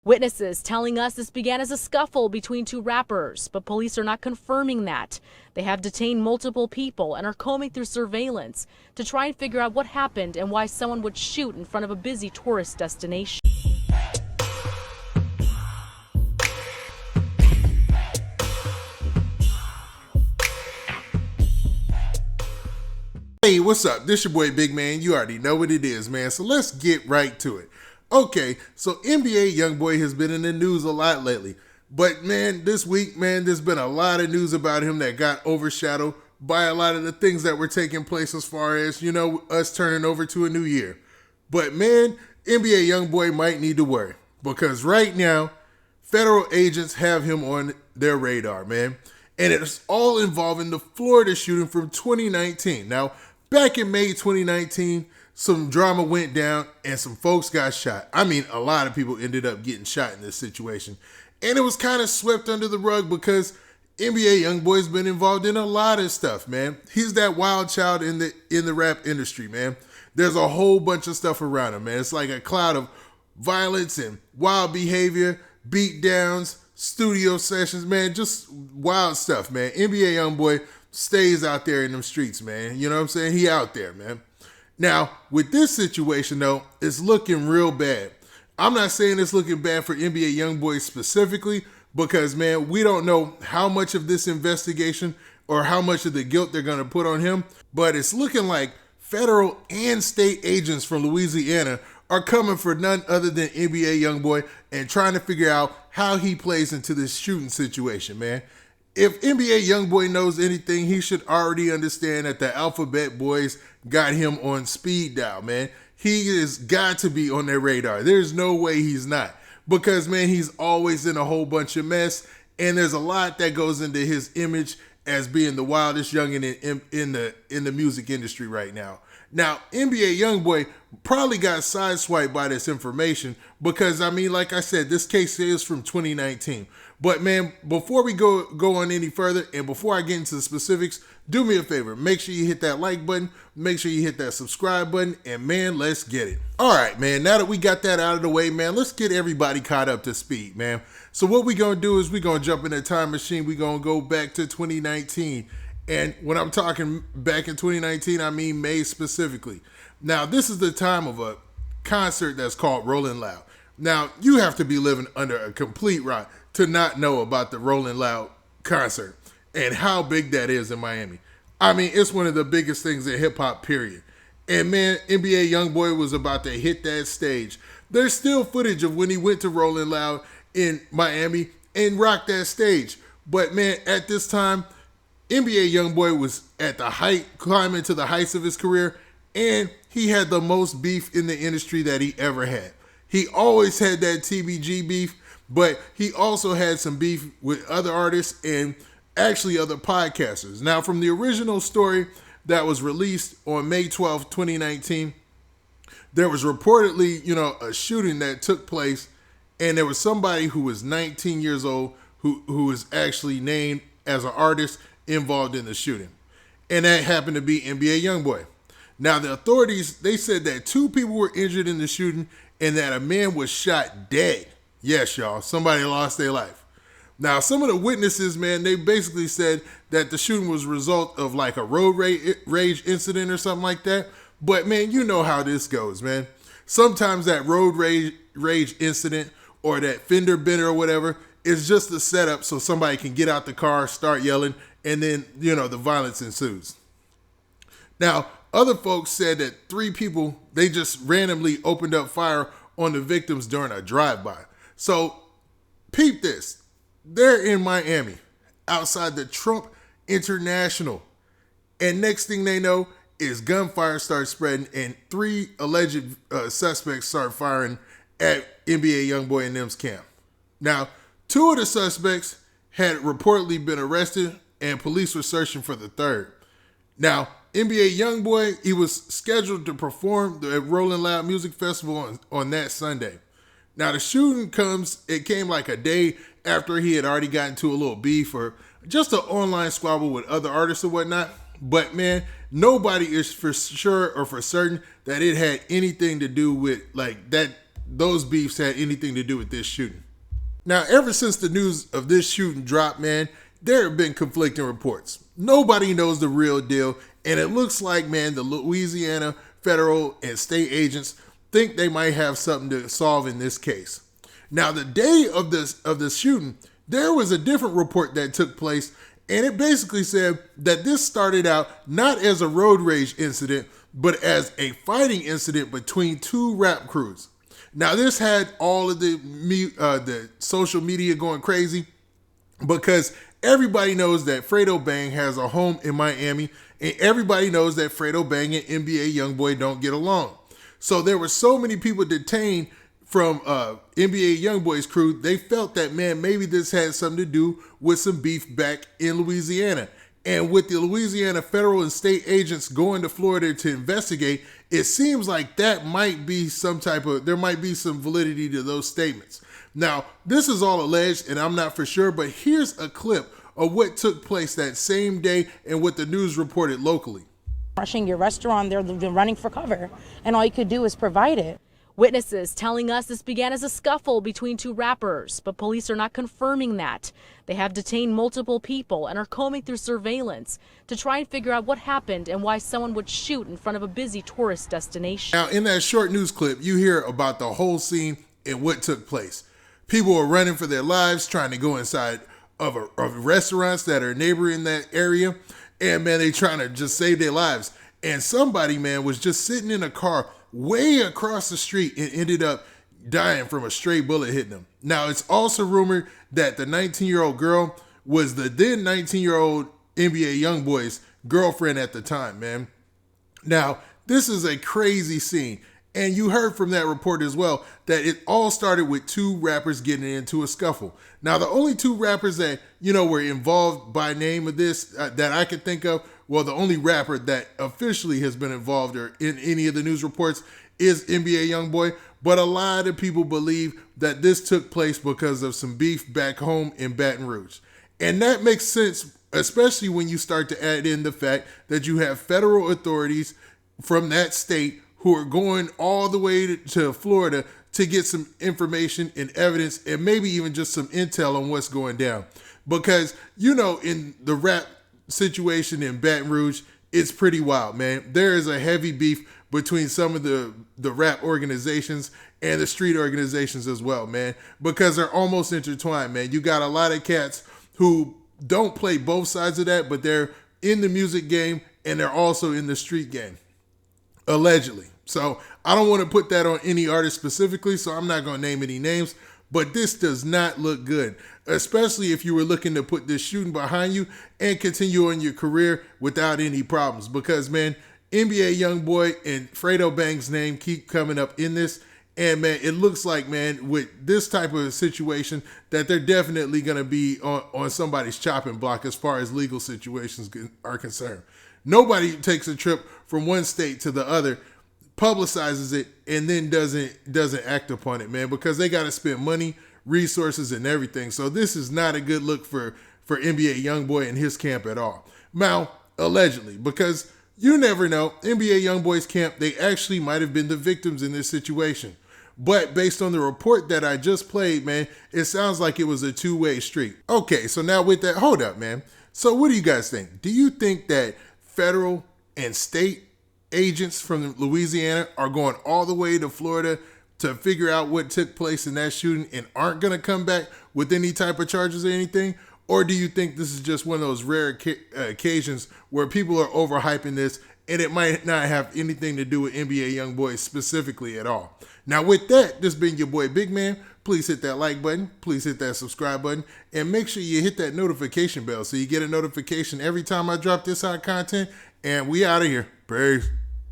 Witnesses telling us this began as a scuffle between two rappers, but police are not confirming that. They have detained multiple people and are combing through surveillance to try and figure out what happened and why someone would shoot in front of a busy tourist destination. Hey, what's up? This your boy Big Man. You already know what it is, man. So let's get right to it. Okay, so NBA Youngboy has been in the news a lot lately. But man, this week, man, there's been a lot of news about him that got overshadowed by a lot of the things that were taking place as far as, us turning over to a new year. But man, NBA Youngboy might need to worry because right now, federal agents have him on their radar, man. And it's all involving the Florida shooting from 2019. Now, back in May 2019, some drama went down and some folks got shot. I mean, a lot of people ended up getting shot in this situation. And it was kind of swept under the rug because NBA Youngboy's been involved in a lot of stuff, man. He's that wild child in the rap industry, man. There's a whole bunch of stuff around him, man. It's like a cloud of violence and wild behavior, beat downs, studio sessions, man, just wild stuff, man. NBA Youngboy stays out there in them streets, man. You know what I'm saying? He out there, man. Now, with this situation, though, it's looking real bad. I'm not saying it's looking bad for NBA Youngboy specifically because, man, we don't know how much of this investigation or how much of the guilt they're going to put on him, but it's looking like federal and state agents from Louisiana are coming for none other than NBA Youngboy and trying to figure out how he plays into this shooting situation, man. If NBA Youngboy knows anything, he should already understand that the Alphabet Boys got him on speed dial, man. He has got to be on their radar. There's no way he's not because, man, he's always in a whole bunch of mess, and there's a lot that goes into his image as being the wildest youngin' in the music industry right now. Now, NBA Youngboy probably got sideswiped by this information because, I mean, like I said, this case is from 2019. But, man, before we go on any further and before I get into the specifics, do me a favor. Make sure you hit that like button. Make sure you hit that subscribe button. And, man, let's get it. All right, man, now that we got that out of the way, man, let's get everybody caught up to speed, man. So what we're going to do is we're going to jump in a time machine. We're going to go back to 2019. And when I'm talking back in 2019, I mean May specifically. Now, this is the time of a concert that's called Rolling Loud. Now, you have to be living under a complete rock to not know about the Rolling Loud concert and how big that is in Miami. I mean, it's one of the biggest things in hip-hop, period. And, man, NBA Youngboy was about to hit that stage. There's still footage of when he went to Rolling Loud in Miami and rocked that stage. But, man, at this time, NBA Youngboy was at the height, climbing to the heights of his career, and he had the most beef in the industry that he ever had. He always had that TBG beef, but he also had some beef with other artists and actually other podcasters. Now, from the original story that was released on May 12th, 2019, there was reportedly, a shooting that took place, and there was somebody who was 19 years old who was actually named as an artist involved in the shooting. And that happened to be NBA Youngboy. Now, the authorities, they said that 2 people were injured in the shooting and that a man was shot dead. Yes, y'all, somebody lost their life. Now, some of the witnesses, man, they basically said that the shooting was a result of like a road rage incident or something like that. But, man, you know how this goes, man. Sometimes that road rage incident or that fender bender or whatever is just a setup so somebody can get out the car, start yelling, and then, the violence ensues. Now, other folks said that 3 people, they just randomly opened up fire on the victims during a drive-by. So, peep this. They're in Miami, outside the Trump International. And next thing they know is gunfire starts spreading and 3 alleged suspects start firing at NBA Youngboy and them's camp. Now, 2 of the suspects had reportedly been arrested and police were searching for the 3rd. Now, NBA Youngboy, he was scheduled to perform at Rolling Loud Music Festival on that Sunday. Now, the shooting came like a day after he had already gotten into a little beef or just an online squabble with other artists or whatnot. But, man, nobody is for sure or for certain that it had anything to do with, like, that those beefs had anything to do with this shooting. Now, ever since the news of this shooting dropped, man, there have been conflicting reports. Nobody knows the real deal, and it looks like, man, the Louisiana federal and state agents think they might have something to solve in this case. Now, the day of the shooting, there was a different report that took place, and it basically said that this started out not as a road rage incident, but as a fighting incident between two rap crews. Now, this had all of the social media going crazy because everybody knows that Fredo Bang has a home in Miami, and everybody knows that Fredo Bang and NBA Youngboy don't get along. So there were so many people detained from NBA Youngboy's crew, they felt that, man, maybe this had something to do with some beef back in Louisiana. And with the Louisiana federal and state agents going to Florida to investigate, it seems like that might be there might be some validity to those statements. Now, this is all alleged, and I'm not for sure, but here's a clip of what took place that same day and what the news reported locally. Rushing your restaurant, they're running for cover, and all you could do is provide it. Witnesses telling us this began as a scuffle between two rappers, but police are not confirming that. They have detained multiple people and are combing through surveillance to try and figure out what happened and why someone would shoot in front of a busy tourist destination. Now, in that short news clip, you hear about the whole scene and what took place. People were running for their lives, trying to go inside of restaurants that are neighboring that area, and man, they trying to just save their lives. And somebody, man, was just sitting in a car way across the street and ended up dying from a stray bullet hitting him. Now, it's also rumored that the 19-year-old girl was the then 19-year-old NBA Youngboy's girlfriend at the time, man. Now, this is a crazy scene. And you heard from that report as well that it all started with two rappers getting into a scuffle. Now, the only two rappers that, were involved by name of this that I could think of, well, the only rapper that officially has been involved or in any of the news reports is NBA Youngboy. But a lot of people believe that this took place because of some beef back home in Baton Rouge. And that makes sense, especially when you start to add in the fact that you have federal authorities from that state who are going all the way to Florida to get some information and evidence and maybe even just some intel on what's going down. Because, in the rap situation in Baton Rouge, it's pretty wild, man. There is a heavy beef between some of the rap organizations and the street organizations as well, man, because they're almost intertwined, man. You got a lot of cats who don't play both sides of that, but they're in the music game and they're also in the street game, allegedly. So I don't want to put that on any artist specifically, so I'm not going to name any names, but this does not look good, especially if you were looking to put this shooting behind you and continue on your career without any problems. Because, man, NBA Youngboy and Fredo Bang's name keep coming up in this, and, man, it looks like, man, with this type of situation that they're definitely going to be on somebody's chopping block as far as legal situations are concerned. Nobody takes a trip from one state to the other, publicizes it, and then doesn't act upon it, man, because they got to spend money, resources, and everything. So this is not a good look for NBA Youngboy and his camp at all. Now, allegedly, because you never know, NBA Youngboy's camp, they actually might have been the victims in this situation. But based on the report that I just played, man, it sounds like it was a two-way street. Okay, so now with that, hold up, man. So what do you guys think? Do you think that federal and state agents from Louisiana are going all the way to Florida to figure out what took place in that shooting and aren't going to come back with any type of charges or anything? Or do you think this is just one of those rare occasions where people are overhyping this and it might not have anything to do with NBA Youngboy specifically at all? Now with that, this has been your boy Big Man. Please hit that like button, please hit that subscribe button, and make sure you hit that notification bell so you get a notification every time I drop this hot content. And we out of here. Peace.